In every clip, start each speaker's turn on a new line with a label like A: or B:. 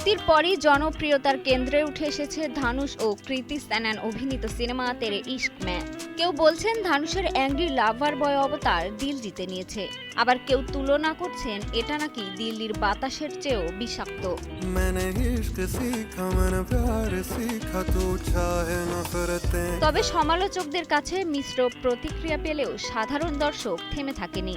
A: মুক্তির পরই জনপ্রিয়তার কেন্দ্রে উঠে এসেছে ধানুশ ও কৃতি স্যানন অভিনীত সিনেমা তেরে ইশক মে। কেউ বলছেন ধানুশের অ্যাংরি লাভার বয় অবতার দিল জিতে নিয়েছে, আবার কেউ তুলনা করছেন এটা নাকি দিল্লির বাতাসের চেয়েও বিষাক্ত। তবে সমালোচকদের কাছে মিশ্র প্রতিক্রিয়া পেলেও সাধারণ দর্শক থেমে থাকেনি।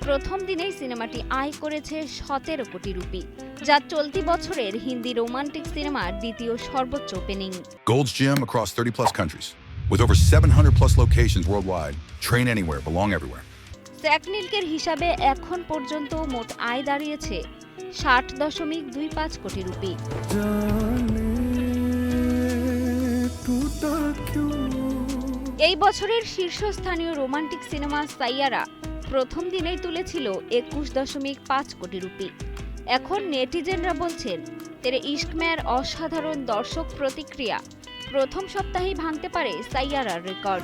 A: প্রথম দিনেই সিনেমাটি আয় করেছে 17 কোটি রুপি, যা চলতি বছরের হিন্দি রোমান্টিক সিনেমার দ্বিতীয় সর্বোচ্চ opening.
B: Gold's Gym across 30 plus countries with over 700 plus locations worldwide. Train anywhere, belong everywhere.
A: স্যাকনিলকের হিসাবে এখন পর্যন্ত মোট আয় দাঁড়িয়েছে 60.25 কোটি রুপি। এই বছরের শীর্ষস্থানীয় রোমান্টিক সিনেমা সাইয়ারা প্রথম দিনেই তুলেছিল 21.5 কোটি রুপি। এখন নেটিজেনরা বলছেন তেরে ইশক মের অসাধারণ দর্শক প্রতিক্রিয়া প্রথম সপ্তাহেই ভাঙতে পারে সাইয়ারার রেকর্ড।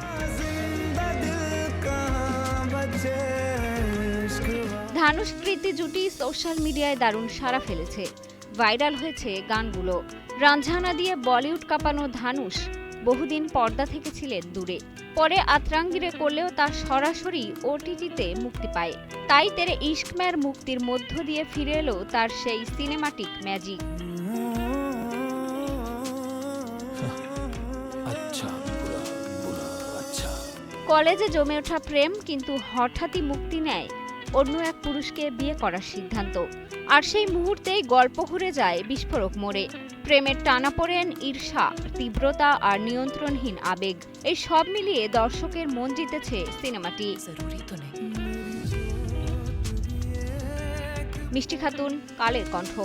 A: ধানুশ কৃতি জুটি সোশ্যাল মিডিয়ায় দারুণ সাড়া ফেলেছে, ভাইরাল হয়েছে গানগুলো। রাঞ্ঝানা দিয়ে বলিউড কাঁপানো ধানুশ বহুদিন পর্দা থেকে ছিলেন দূরে, পরে আতরাঙ্গিরে করলেও তা সরাসরি ওটিটিতে মুক্তি পায়। তাই তেরে ইশক মের মুক্তির মধ্য দিয়ে ফিরে এলো তার সেই সিনেমাটিক ম্যাজিক। কলেজে জমে ওঠা প্রেম কিন্তু হঠাৎই মুক্তি নেয় অন্য এক পুরুষকে বিয়ে করার সিদ্ধান্ত, আর সেই মুহূর্তেই গল্প ঘুরে যায় বিস্ফোরক মোড়ে। প্রেমের টানাপোড়েন, ঈর্ষা, তীব্রতা আর নিয়ন্ত্রণহীন আবেগ, এই সব মিলিয়ে দর্শকের মন জিতেছে সিনেমাটি। মিষ্টি খাতুন, কালের কণ্ঠ।